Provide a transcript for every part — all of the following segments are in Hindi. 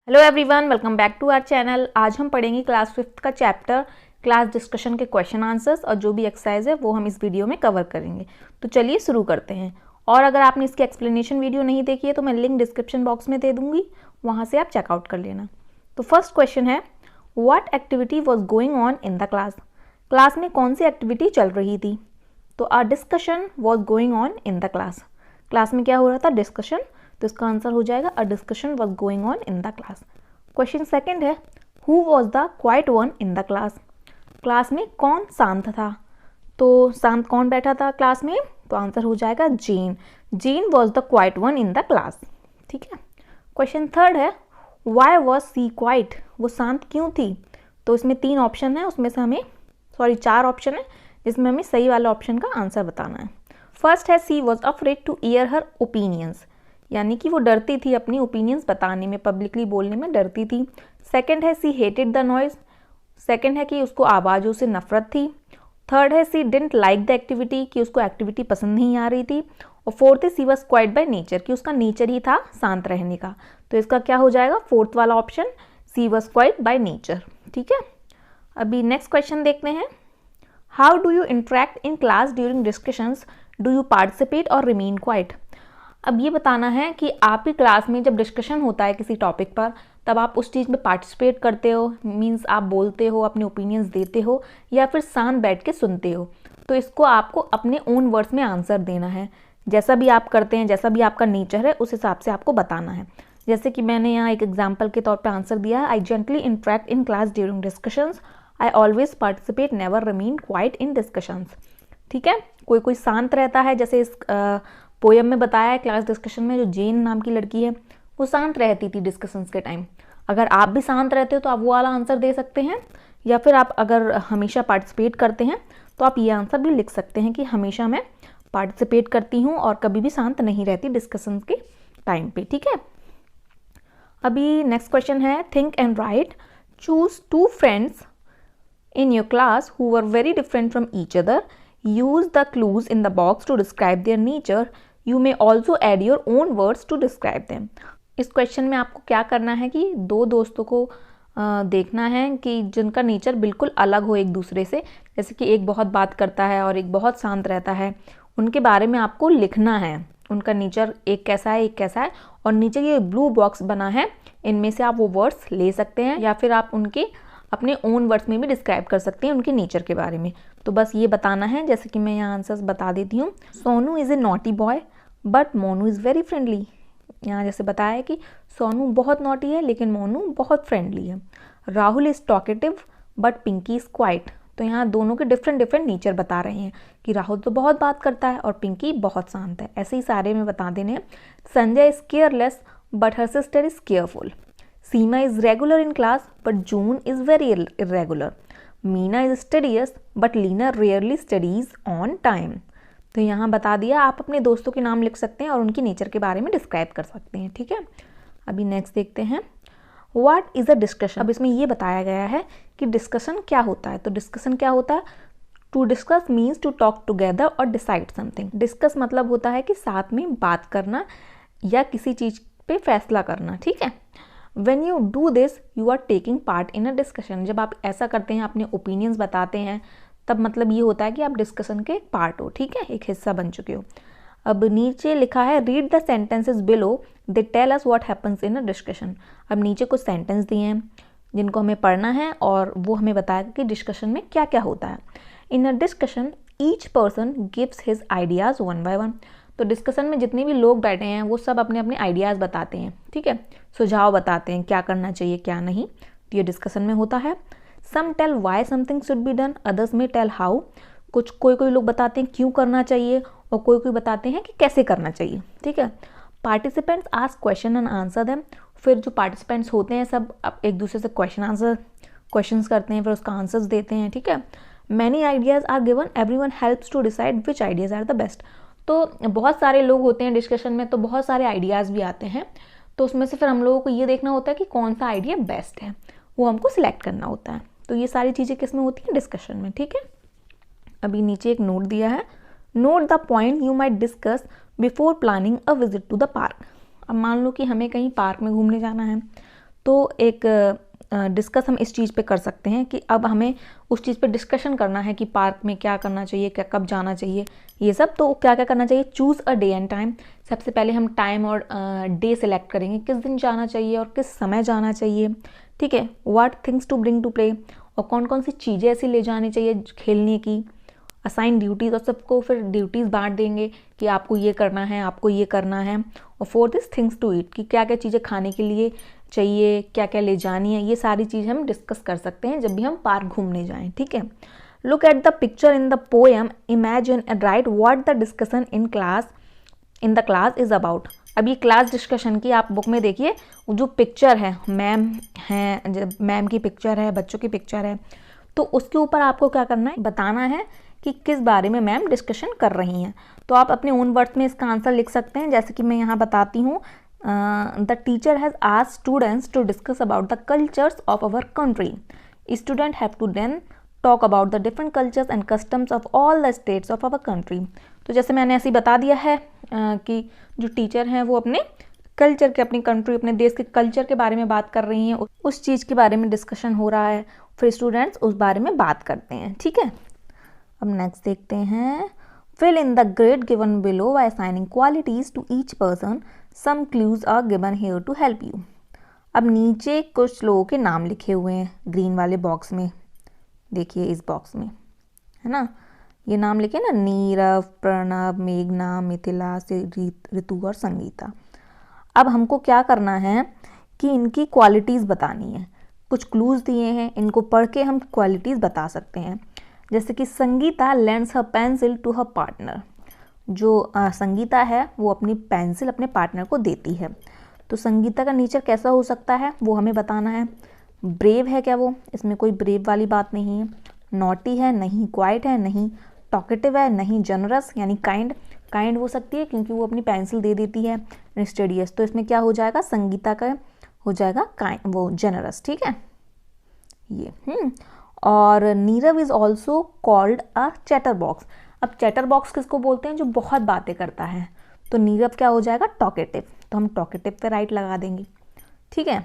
Hello everyone, welcome back to our channel. आज हम पढ़ेंगे क्लास 5th का चैप्टर क्लास डिस्कशन के क्वेश्चन आंसर्स और जो भी एक्सरसाइज है वो हम इस वीडियो में कवर करेंगे। तो चलिए शुरू करते हैं। और अगर आपने इसकी एक्सप्लेनेशन वीडियो नहीं देखी है तो मैं लिंक डिस्क्रिप्शन बॉक्स में दे दूंगी, वहाँ से आप चेकआउट कर लेना। तो फर्स्ट क्वेश्चन है, what activity was going on in the class. Class में कौन सी एक्टिविटी चल रही थी? तो अ discussion was going on in the class. Class में क्या हो रहा था? डिस्कशन। तो इसका आंसर हो जाएगा a discussion was going on in the class. Question second है, who was the quiet one in the class. Class में कौन शांत था? तो शांत कौन बैठा था क्लास में? तो आंसर हो जाएगा Jane. Jane was the quiet one in the class. ठीक है। क्वेश्चन थर्ड है, वाई वॉज सी क्वाइट। वो शांत क्यों थी? तो इसमें 3 ऑप्शन है, उसमें से हमें 4 ऑप्शन है, जिसमें हमें सही वाला ऑप्शन का आंसर बताना है। फर्स्ट है, she was afraid to hear her opinions, यानी कि वो डरती थी अपनी ओपिनियंस बताने में, पब्लिकली बोलने में डरती थी। सेकंड है, सी हेटेड द नॉइज। सेकंड है कि उसको आवाज़ों से नफरत थी। थर्ड है, सी डिडंट लाइक द एक्टिविटी, कि उसको एक्टिविटी पसंद नहीं आ रही थी। और फोर्थ है, she was quiet by nature, कि उसका नेचर ही था शांत रहने का। तो इसका क्या हो जाएगा? फोर्थ वाला option, C was quiet by nature. ठीक है। अभी नेक्स्ट क्वेश्चन देखते हैं। How do you interact in class during discussions, do you participate और रिमेन क्वाइट। अब ये बताना है कि आपकी क्लास में जब डिस्कशन होता है किसी टॉपिक पर, तब आप उस चीज़ में पार्टिसिपेट करते हो, मींस आप बोलते हो, अपने ओपिनियंस देते हो, या फिर शांत बैठ के सुनते हो। तो इसको आपको अपने ओन वर्ड्स में आंसर देना है। जैसा भी आप करते हैं, जैसा भी आपका नेचर है, उस हिसाब से आपको बताना है। जैसे कि मैंने यहाँ एक एग्जाम्पल के तौर पर आंसर दिया है, I gently interact in class during discussions, I always participate, never remain quiet in discussions. ठीक है। कोई कोई शांत रहता है, जैसे इस पोयम में बताया है क्लास डिस्कशन में, जो जेन नाम की लड़की है वो शांत रहती थी डिस्कशंस के टाइम। अगर आप भी शांत रहते हो तो आप वो वाला आंसर दे सकते हैं, या फिर आप अगर हमेशा पार्टिसिपेट करते हैं तो आप ये आंसर भी लिख सकते हैं कि हमेशा मैं पार्टिसिपेट करती हूँ और कभी भी शांत नहीं रहती डिस्कशंस के टाइम पे। ठीक है। अभी नेक्स्ट क्वेश्चन है, think and right, choose 2 friends in your class who were very different from each other. Use the clues in the box to describe their nature. You may also add your own words to describe them. इस क्वेश्चन में आपको क्या करना है कि 2 दोस्तों को देखना है कि जिनका नेचर बिल्कुल अलग हो एक दूसरे से। जैसे कि एक बहुत बात करता है और एक बहुत शांत रहता है, उनके बारे में आपको लिखना है, उनका नेचर एक कैसा है एक कैसा है। और नीचे ये ब्लू बॉक्स बना है, इनमें से आप वो वर्ड्स ले सकते हैं, या फिर आप उनके अपने ओन वर्ड्स में भी डिस्क्राइब कर सकते हैं उनके नेचर के बारे में। तो बस ये बताना है। जैसे कि मैं यहाँ आंसर्स बता देती हूँ। Sonu is a naughty boy but Monu is very friendly. यहाँ जैसे बताया है कि सोनू बहुत नॉटी है लेकिन मोनू बहुत फ्रेंडली है। Rahul is talkative but Pinky is quiet. तो यहाँ दोनों के डिफरेंट डिफरेंट नेचर बता रहे हैं कि राहुल तो बहुत बात करता है और पिंकी बहुत शांत है। ऐसे ही सारे में बता देने हैं। Sanjay is careless but her sister is careful. Seema is regular in class, but June is very irregular. Meena is studious, but Leena rarely studies on time. तो यहाँ बता दिया। आप अपने दोस्तों के नाम लिख सकते हैं और उनकी नेचर के बारे में डिस्क्राइब कर सकते हैं। ठीक है। अभी नेक्स्ट देखते हैं, व्हाट इज़ अ डिस्कशन। अब इसमें ये बताया गया है कि डिस्कशन क्या होता है। तो डिस्कशन क्या होता है? To discuss means to talk together और डिसाइड समथिंग। डिस्कस मतलब होता है कि साथ में बात करना या किसी चीज़ पे फैसला करना। ठीक है। When you do this, you are taking part in a discussion. जब आप ऐसा करते हैं, अपने ओपिनियंस बताते हैं, तब मतलब ये होता है कि आप डिस्कशन के एक पार्ट हो। ठीक है, एक हिस्सा बन चुके हो। अब नीचे लिखा है, read the sentences below, they tell us what happens in a discussion. अब नीचे कुछ सेंटेंस दिए हैं जिनको हमें पढ़ना है और वो हमें बताएगा कि डिस्कशन में क्या क्या होता है। In a discussion each person gives his ideas one by one. तो डिस्कशन में जितने भी लोग बैठे हैं वो सब अपने अपने आइडियाज़ बताते हैं। ठीक है, सुझाव बताते हैं क्या करना चाहिए क्या नहीं। तो ये डिस्कशन में होता है। Some tell why something should be done, others may tell how. कोई कोई लोग बताते हैं क्यों करना चाहिए और कोई कोई बताते हैं कि कैसे करना चाहिए। ठीक है। Participants ask question and answer them. फिर जो पार्टिसिपेंट्स होते हैं सब एक दूसरे से क्वेश्चंस करते हैं, फिर उसका आंसर्स देते हैं। ठीक है। Many ideas are given, everyone helps to decide which ideas are the best. तो बहुत सारे लोग होते हैं डिस्कशन में, तो बहुत सारे आइडियाज़ भी आते हैं। तो उसमें से फिर हम लोगों को ये देखना होता है कि कौन सा आइडिया बेस्ट है, वो हमको सिलेक्ट करना होता है। तो ये सारी चीज़ें किस में होती हैं? डिस्कशन में। ठीक है। अभी नीचे एक नोट दिया है, note the point you might discuss before planning a visit to the park. अब मान लो कि हमें कहीं पार्क में घूमने जाना है, तो एक डिस्कस हम इस चीज़ पे कर सकते हैं कि अब हमें उस चीज़ पे डिस्कशन करना है कि पार्क में क्या करना चाहिए, क्या कब जाना चाहिए, ये सब। तो क्या क्या करना चाहिए, choose a day and time. सबसे पहले हम टाइम और डे सेलेक्ट करेंगे, किस दिन जाना चाहिए और किस समय जाना चाहिए, ठीक है। What things to bring to play, और कौन कौन सी चीज़ें ऐसी ले जानी चाहिए खेलने की। असाइन ड्यूटीज़, और सबको फिर ड्यूटीज़ बांट देंगे कि आपको ये करना है, आपको ये करना है। और fourth is things to eat, कि क्या क्या चीज़ें खाने के लिए चाहिए, क्या क्या ले जानी है। ये सारी चीज़ हम डिस्कस कर सकते हैं जब भी हम पार्क घूमने जाएं, ठीक है। Look at the picture in the poem, imagine and right what the discussion in the class is about. अब ये क्लास डिस्कशन की आप बुक में देखिए, जो पिक्चर है, मैम है, मैम की पिक्चर है, बच्चों की पिक्चर है, तो उसके ऊपर आपको क्या करना है, बताना है कि किस बारे में मैम डिस्कशन कर रही हैं। तो आप अपने ओन वर्ड्स में इसका आंसर लिख सकते हैं, जैसे कि मैं यहाँ बताती हूँ। The teacher has asked students to discuss about the cultures of our country. Student have to then talk about the different cultures and customs of all the states of our country. तो जैसे मैंने ऐसे ही बता दिया है कि जो टीचर हैं वो अपने कल्चर के, अपनी कंट्री, अपने देश के कल्चर के बारे में बात कर रही हैं, उस चीज़ के बारे में डिस्कशन हो रहा है, फिर स्टूडेंट्स उस बारे में बात करते हैं, ठीक है। अब नेक्स्ट देखते हैं, fill in the grade given below by assigning qualities to each person, some clues are given here to help you. अब नीचे कुछ लोगों के नाम लिखे हुए हैं ग्रीन वाले बॉक्स में, देखिए इस बॉक्स में, है ना, ये नाम लिखे ना, नीरव, प्रणव, मेघना, मिथिला से ऋतु और संगीता। अब हमको क्या करना है कि इनकी क्वालिटीज़ बतानी है। कुछ क्लूज दिए हैं, इनको पढ़ के हम क्वालिटीज़ बता सकते हैं। जैसे कि Sangeeta lends her pencil to her partner. जो संगीता है वो अपनी पेंसिल अपने पार्टनर को देती है। तो संगीता का नेचर कैसा हो सकता है वो हमें बताना है। ब्रेव है क्या वो, इसमें कोई ब्रेव वाली बात नहीं है। नॉटी है नहीं, क्वाइट है नहीं, टॉकेटिव है नहीं, जनरस यानी काइंड हो सकती है क्योंकि वो अपनी पेंसिल दे देती है। मिस्टीरियस, तो इसमें क्या हो जाएगा, संगीता का हो जाएगा वो जनरस, ठीक है ये। और Nirav is also called a chatter box. अब चैटर बॉक्स किसको बोलते हैं, जो बहुत बातें करता है। तो नीरव क्या हो जाएगा, टॉकेटिव, तो हम टॉकेटिव पे राइट लगा देंगे, ठीक है।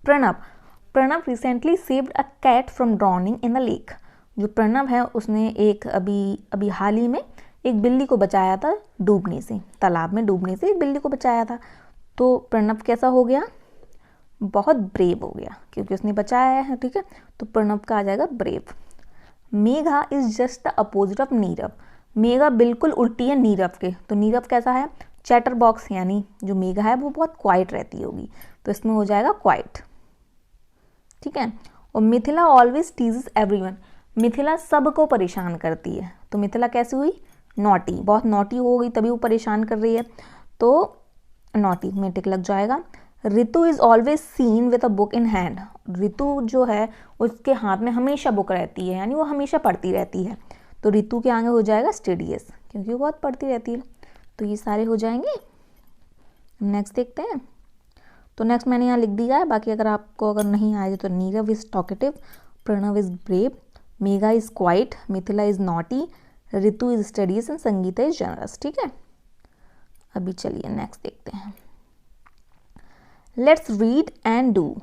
Pranav recently saved a cat from drowning in the lake. जो प्रणव है उसने एक अभी हाल ही में एक बिल्ली को बचाया था डूबने से, तालाब में डूबने से एक बिल्ली को बचाया था। तो प्रणव कैसा हो गया, बहुत ब्रेव हो गया क्योंकि उसने बचाया है, ठीक है। तो प्रणव का आ जाएगा brave. Megha is just the opposite of Nirav. Megha बिल्कुल उल्टी है नीरव के। तो नीरव कैसा है, चैटर बॉक्स, यानी जो मेघा है वो बहुत क्वाइट रहती होगी, तो इसमें हो जाएगा क्वाइट, ठीक है। और Mithila always teases everyone. Mithila सबको परेशान करती है। तो मिथिला कैसी हुई, नॉटी, बहुत नॉटी हो गई तभी वो परेशान कर रही है, तो नॉटी में टिक लग जाएगा। Ritu is always seen with a book in hand. Ritu जो है उसके हाथ में हमेशा बुक रहती है, यानी वो हमेशा पढ़ती रहती है। तो ऋतु के आगे हो जाएगा स्टडीज, क्योंकि वो बहुत पढ़ती रहती है। तो ये सारे हो जाएंगे। नेक्स्ट देखते हैं। तो नेक्स्ट मैंने यहाँ लिख दिया है, बाकी अगर नहीं आए तो Nirav is talkative, Pranav is brave, Megha is quiet, Mithila is naughty, Ritu is studies and Sangeeta is generous, ठीक है। अभी चलिए नेक्स्ट देखते हैं। Let's read and do.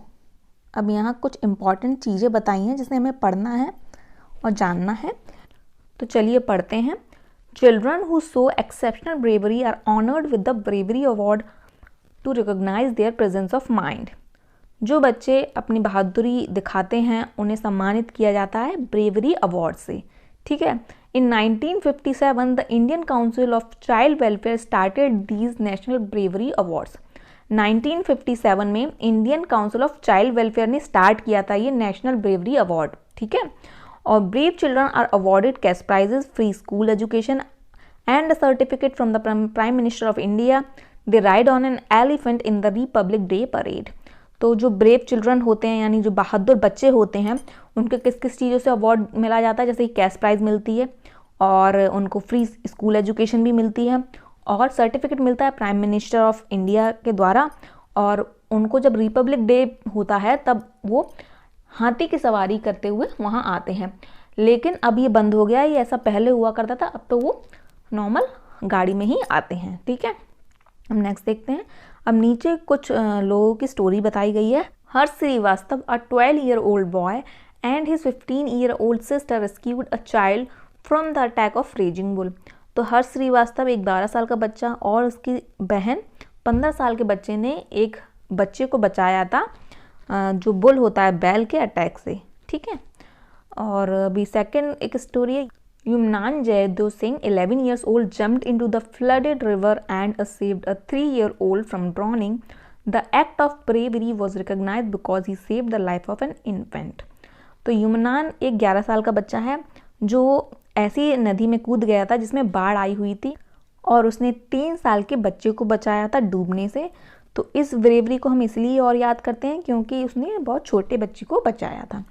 अब यहाँ कुछ इंपॉर्टेंट चीज़ें बताई हैं जिसे हमें पढ़ना है और जानना है। तो चलिए पढ़ते हैं। Children who show exceptional bravery are honoured with the bravery award to recognise their presence of mind. जो बच्चे अपनी बहादुरी दिखाते हैं उन्हें सम्मानित किया जाता है ब्रेवरी अवार्ड से, ठीक है। In 1957 the Indian council of child welfare started these national bravery awards. 1957 में Indian council of child welfare ने स्टार्ट किया था ये नेशनल ब्रेवरी अवार्ड, ठीक है। और brave children are awarded cash prizes, free school education and a certificate from the prime minister of India. They ride on an elephant in the Republic Day parade. तो जो ब्रेव चिल्ड्रन होते हैं, यानी जो बहादुर बच्चे होते हैं, उनके किस किस चीज़ों से अवार्ड मिला जाता है, जैसे कैश प्राइज मिलती है और उनको फ्री स्कूल एजुकेशन भी मिलती है और सर्टिफिकेट मिलता है प्राइम मिनिस्टर ऑफ इंडिया के द्वारा। और उनको जब रिपब्लिक डे होता है तब वो हाथी की सवारी करते हुए वहाँ आते हैं, लेकिन अब ये बंद हो गया है। ये ऐसा पहले हुआ करता था, अब तो वो नॉर्मल गाड़ी में ही आते हैं, ठीक है। हम नेक्स्ट देखते हैं। अब नीचे कुछ लोगों की स्टोरी बताई गई है। Harsh Srivastava, a 12-year-old boy, and his 15-year-old sister rescued a child from the attack of raging bull. तो हर्ष श्रीवास्तव एक 12 साल का बच्चा और उसकी बहन 15 साल के बच्चे ने एक बच्चे को बचाया था जो बुल होता है बैल के अटैक से, ठीक है। और अभी सेकंड एक स्टोरी है, Yumnam Jaydev Singh 11 years old jumped into the flooded river and saved a 3-year-old from drowning. The act of bravery was recognized because he saved the life of an infant. तो युमनान एक 11 साल का बच्चा है जो ऐसी नदी में कूद गया था जिसमें बाढ़ आई हुई थी और उसने 3 साल के बच्चे को बचाया था डूबने से। तो इस ब्रेवरी को हम इसलिए और याद करते हैं क्योंकि उसने बहुत छोटे बच्चे को बचाया था।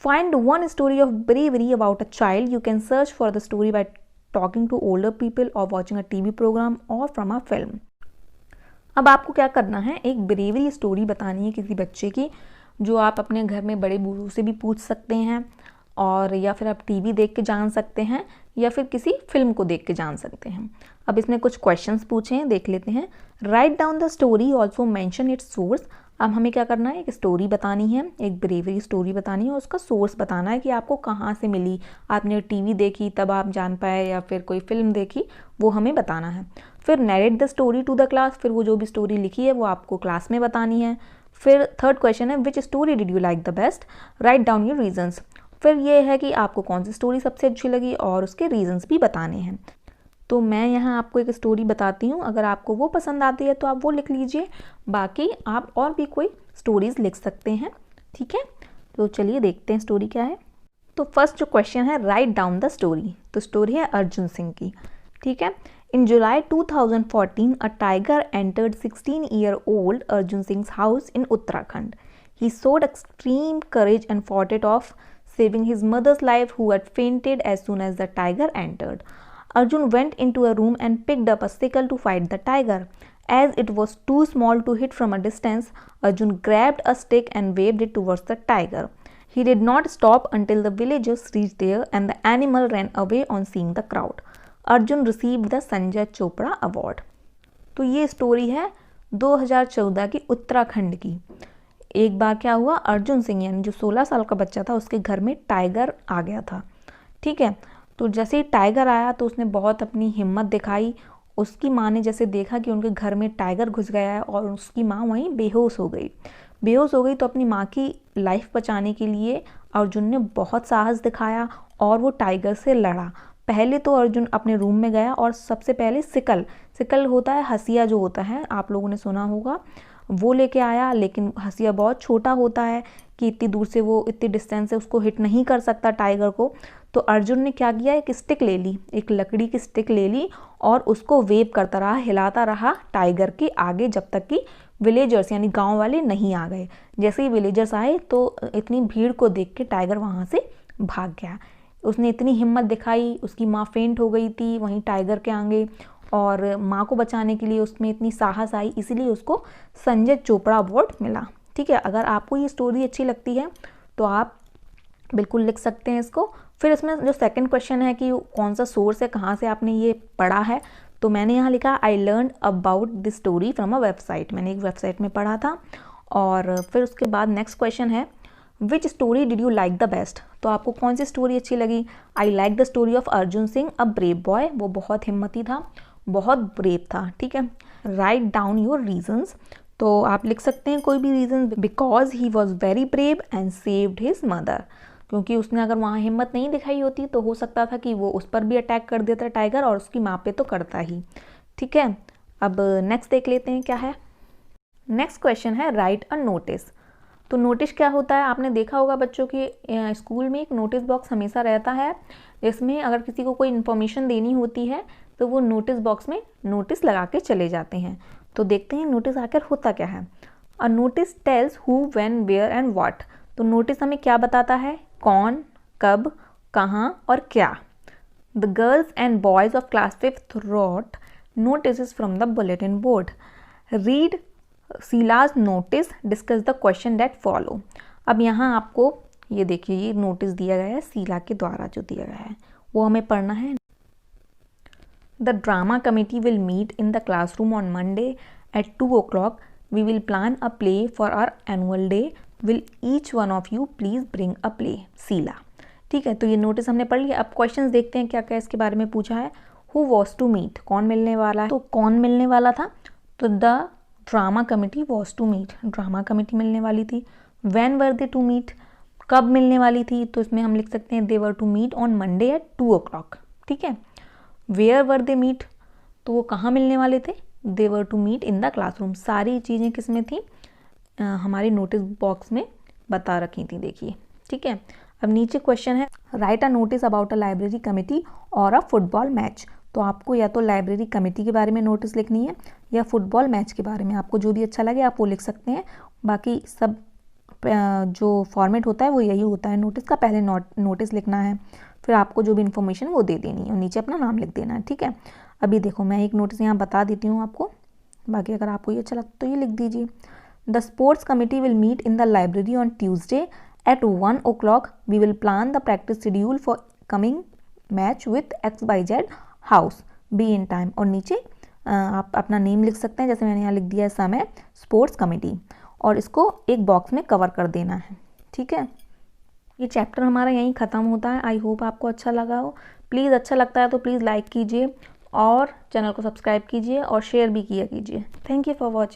Find one story of bravery about a child. You can search for the story by talking to older people or watching a TV program or from a film. अब आपको क्या करना है, एक ब्रेवरी स्टोरी बतानी है किसी बच्चे की जो आप अपने घर में बड़े बूढ़ों से भी पूछ सकते हैं और या फिर आप टीवी देख के जान सकते हैं या फिर किसी फिल्म को देख के जान सकते हैं। अब इसमें कुछ क्वेश्चंस पूछे हैं, देख लेते हैं। Write down the story, also mention it's source. अब हमें क्या करना है, एक स्टोरी बतानी है, एक ब्रेवरी स्टोरी बतानी है और उसका सोर्स बताना है कि आपको कहाँ से मिली, आपने टीवी देखी तब आप जान पाए या फिर कोई फिल्म देखी, वो हमें बताना है। फिर narrate the story to the class, फिर वो जो भी स्टोरी लिखी है वो आपको क्लास में बतानी है। फिर थर्ड क्वेश्चन है, which story did you like the best, write down your reasons. फिर ये है कि आपको कौन सी स्टोरी सबसे अच्छी लगी और उसके रीजंस भी बताने हैं। तो मैं यहाँ आपको एक स्टोरी बताती हूँ, अगर आपको वो पसंद आती है तो आप वो लिख लीजिए, बाकी आप और भी कोई स्टोरीज लिख सकते हैं, ठीक है। तो चलिए देखते हैं स्टोरी क्या है। तो फर्स्ट जो क्वेश्चन है, राइट डाउन द स्टोरी। तो स्टोरी है अर्जुन सिंह की, ठीक है। इन जुलाई 2014 a tiger entered 16-year-old Arjun Singh house in Uttarakhand. He showed extreme courage and fought it off, saving his mother's life, who had fainted as soon as the tiger entered. Arjun went into a room and picked up a sickle to fight the tiger. As it was too small to hit from a distance, Arjun grabbed a stick and waved it towards the tiger. He did not stop until the villagers reached there and the animal ran away on seeing the crowd. Arjun received the Sanjay Chopra Award. तो ये स्टोरी है 2014 की उत्तराखंड की। एक बार क्या हुआ, अर्जुन सिंह यानी जो 16 साल का बच्चा था उसके घर में टाइगर आ गया था, ठीक है। तो जैसे ही टाइगर आया तो उसने बहुत अपनी हिम्मत दिखाई। उसकी माँ ने जैसे देखा कि उनके घर में टाइगर घुस गया है और उसकी माँ वहीं बेहोश हो गई तो अपनी माँ की लाइफ बचाने के लिए अर्जुन ने बहुत साहस दिखाया और वो टाइगर से लड़ा। पहले तो अर्जुन अपने रूम में गया और सबसे पहले सिकल होता है, हसिया जो होता है आप लोगों ने सुना होगा, वो लेके आया। लेकिन हसिया बहुत छोटा होता है कि इतनी दूर से वो इतनी डिस्टेंस से उसको हिट नहीं कर सकता टाइगर को। तो अर्जुन ने क्या किया, एक स्टिक ले ली, एक लकड़ी की स्टिक ले ली और उसको वेव करता रहा, हिलाता रहा टाइगर के आगे जब तक कि विलेजर्स यानी गांव वाले नहीं आ गए। जैसे ही विलेजर्स आए तो इतनी भीड़ को देख के टाइगर वहाँ से भाग गया। उसने इतनी हिम्मत दिखाई, उसकी माँ फेंट हो गई थी वहीं टाइगर के आगे और माँ को बचाने के लिए उसमें इतनी साहस आई, इसीलिए उसको संजय चोपड़ा अवार्ड मिला, ठीक है। अगर आपको ये स्टोरी अच्छी लगती है तो आप बिल्कुल लिख सकते हैं इसको। फिर इसमें जो सेकंड क्वेश्चन है कि कौन सा सोर्स है, कहाँ से आपने ये पढ़ा है, तो मैंने यहाँ लिखा I learn about this story from a website. मैंने एक वेबसाइट में पढ़ा था। और फिर उसके बाद नेक्स्ट क्वेश्चन है which story did you like the best. तो आपको कौन सी स्टोरी अच्छी लगी। I like the story of Arjun Singh a brave boy, वो बहुत हिम्मती था, बहुत ब्रेव था, ठीक है। राइट डाउन योर रीजंस, तो आप लिख सकते हैं कोई भी reason. Because he was very brave and saved his mother, क्योंकि उसने अगर वहाँ हिम्मत नहीं दिखाई होती तो हो सकता था कि वो उस पर भी अटैक कर देता टाइगर और उसकी माँ पे तो करता ही, ठीक है। अब नेक्स्ट देख लेते हैं क्या है। नेक्स्ट क्वेश्चन है राइट अ नोटिस। तो नोटिस क्या होता है, आपने देखा होगा बच्चों के स्कूल में एक नोटिस बॉक्स हमेशा रहता है जिसमें अगर किसी को कोई इन्फॉर्मेशन देनी होती है तो वो नोटिस बॉक्स में नोटिस लगा के चले जाते हैं। तो देखते हैं नोटिस आकर होता क्या है। A notice tells who, when, where and what. तो नोटिस हमें क्या बताता है, कौन, कब, कहाँ और क्या। The girls and boys of class 5th wrote notices from the bulletin board. Read Sheela's notice, discuss the question that follow. अब यहाँ आपको ये देखिए ये नोटिस दिया गया है शीला के द्वारा जो दिया गया है वो हमें पढ़ना है। The drama committee will meet in the classroom on Monday at 2 o'clock. We will plan a play for our annual day, will each one of you please bring a play, Sheela. ठीक है, तो ये नोटिस हमने पढ़ लिया। अब क्वेश्चंस देखते हैं क्या क्या इसके बारे में पूछा है। हु वॉज टू मीट, कौन मिलने वाला है, तो कौन मिलने वाला था, तो the drama committee was to meet, drama committee मिलने वाली थी। When were they to meet, कब मिलने वाली थी, तो इसमें हम लिख सकते हैं they were to meet on Monday at 2 o'clock। ठीक है, वेयर वर दे मीट, तो वो कहाँ मिलने वाले थे, they were to meet in the classroom. सारी चीज़ें किस में थी, हमारे नोटिस बॉक्स में बता रखी थी, देखिए। ठीक है, अब नीचे क्वेश्चन है, right a notice about a library committee और अ फुटबॉल मैच। तो आपको या तो लाइब्रेरी कमेटी के बारे में नोटिस लिखनी है या फुटबॉल मैच के बारे में, आपको जो भी अच्छा लगे आप वो लिख सकते हैं। बाकी सब जो फॉर्मेट होता है वो यही होता है नोटिस का, पहले नोटिस लिखना है, फिर आपको जो भी इन्फॉर्मेशन वो दे देनी है और नीचे अपना नाम लिख देना है। ठीक है, अभी देखो मैं एक नोटिस यहाँ बता देती हूँ आपको, बाकी अगर आपको ये अच्छा लगता तो ये लिख दीजिए। The sports committee will meet in the library on Tuesday at 1 o'clock। We will plan the practice schedule for coming match with XYZ house, be in time. और नीचे आप अपना नेम लिख सकते हैं, जैसे मैंने यहाँ लिख दिया है समय स्पोर्ट्स कमेटी, और इसको एक बॉक्स में कवर कर देना है। ठीक है, ये चैप्टर हमारा यहीं ख़त्म होता है। आई होप आपको अच्छा लगा हो। प्लीज़ अच्छा लगता है तो प्लीज़ लाइक कीजिए और चैनल को सब्सक्राइब कीजिए और शेयर भी किया कीजिए। Thank you for watching.